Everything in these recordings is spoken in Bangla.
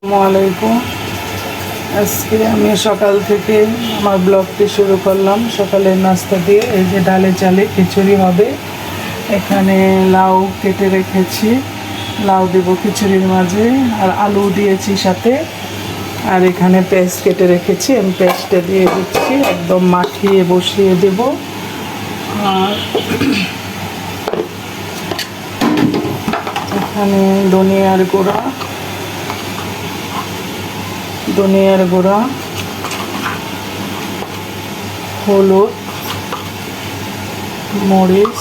আসসালামাইকুম। আজকে আমি সকাল থেকে আমার ব্লগটি শুরু করলাম সকালের নাস্তা দিয়ে। এই যে ডালে চালে খিচুড়ি হবে। এখানে লাউ কেটে রেখেছি, লাউ দেবো খিচুড়ির মাঝে, আর আলু দিয়েছি সাথে। আর এখানে পেঁয়াজ কেটে রেখেছি, আমি পেঁয়াজটা দিয়ে দিচ্ছি, একদম মাখিয়ে বসিয়ে দেব। আর এখানে ধনিয়ার গুঁড়া, হলুদ, মরিচ,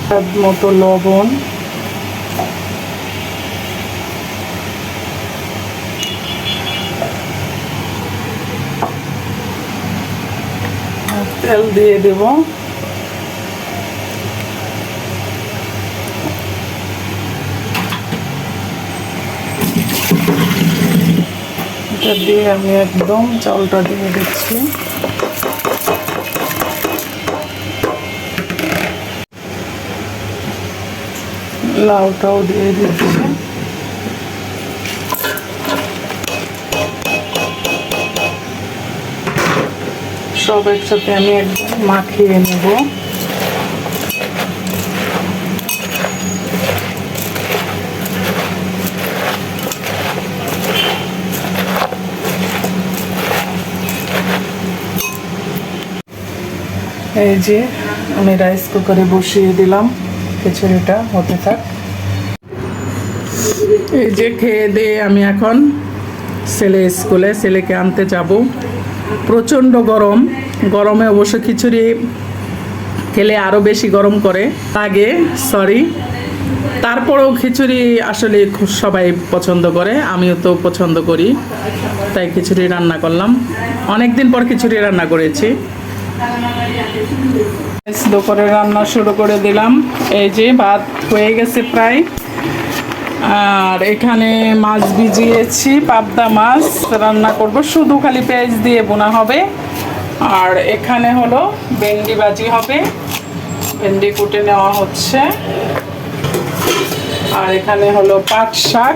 স্বাদ মতো লবণ, তেল দিয়ে দেব। এটা দিয়ে আমি একদম চালটা দিয়ে দিচ্ছি। লাউটাও দিয়ে দিচ্ছি। সব একসাথে আমি একদম মাখিয়ে নেব। এই যে আমি রাইস কুকারে বসিয়ে দিলাম, খিচুড়িটা হতে থাক। এই যে খেয়ে দিয়ে আমি এখন ছেলেকে আনতে যাব। প্রচণ্ড গরমে অবশ্য খিচুড়ি খেলে আরও বেশি গরম করে লাগে, তারপরেও খিচুড়ি আসলে সবাই পছন্দ করে, আমিও তো পছন্দ করি, তাই খিচুড়ি রান্না করলাম। অনেক দিন পর খিচুড়ি রান্না করেছি। দুপুরে রান্না শুরু করে দিলাম। এই যে ভাত হয়ে গেছে প্রায়। আর এখানে মাছ ভিজিয়েছি, পাবদা মাছ রান্না করব, শুধু খালি পেঁয়াজ দিয়ে বোনা হবে। আর এখানে হলো ভেন্ডি ভাজি হবে, ভেন্ডি কুটে নেওয়া হচ্ছে। আর এখানে হলো পাট শাক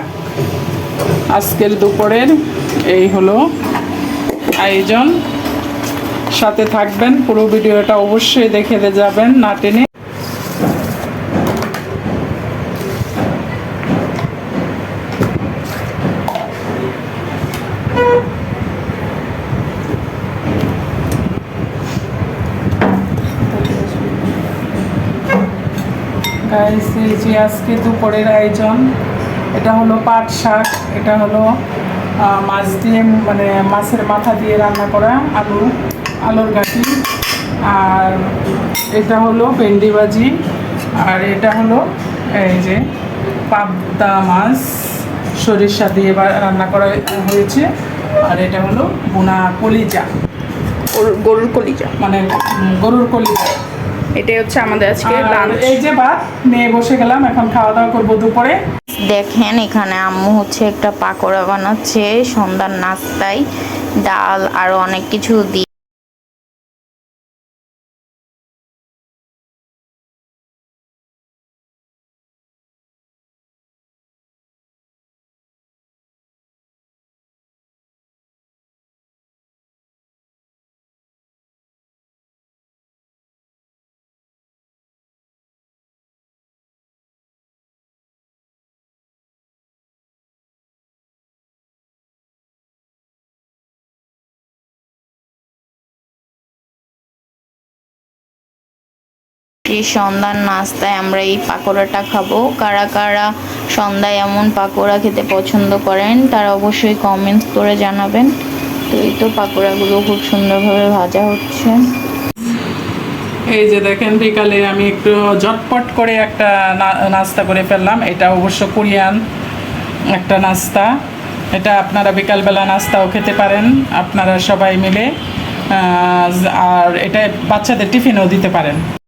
আজকের দুপুরের। এই হলো আয়োজন। সাথে থাকবেন, পুরো ভিডিওটা অবশ্যই দেখে যাবেন না টেনে। এই যে আজকে দুপুরের আয়োজন, এটা হলো পাট শাক, এটা হলো মাছ দিয়ে মানে মাছের মাথা দিয়ে রান্না করা আলুর ঘাটি, আর এটা হলো ভেন্ডি ভাজি, আর এটা হলো এই যে পাবদা মাছ সরিষা দিয়ে রান্না করা হয়েছে। আর এটা হলো বোনা কলিজা, গরুর কলিজা, মানে গরুর কলিজা। এটাই হচ্ছে আমাদের আজকে লাঞ্চ। এই যে ভাত নিয়ে বসে গেলাম, এখন খাওয়া দাওয়া করবো দুপুরে। দেখেন এখানে আম্মু হচ্ছে একটা পাকোড়া বানাচ্ছে সন্ধ্যার নাস্তায়, ডাল আরো অনেক কিছু দিয়ে। এই সন্ধ্যার নাস্তায় আমরা এই পাকোড়াটা খাবো। কারা কারা সন্ধ্যায় এমন পাকোড়া খেতে পছন্দ করেন তারা অবশ্যই কমেন্টস করে জানাবেন। তো এই তো পাকোড়াগুলো খুব সুন্দরভাবে ভাজা হচ্ছে। এই যে দেখেন বিকালে আমি একটু ঝটপট করে একটা নাস্তা করে ফেললাম। এটা অবশ্য কোরিয়ান একটা নাস্তা, এটা আপনারা বিকালবেলা নাস্তাও খেতে পারেন আপনারা সবাই মিলে, আর এটা বাচ্চাদের টিফিনেও দিতে পারেন।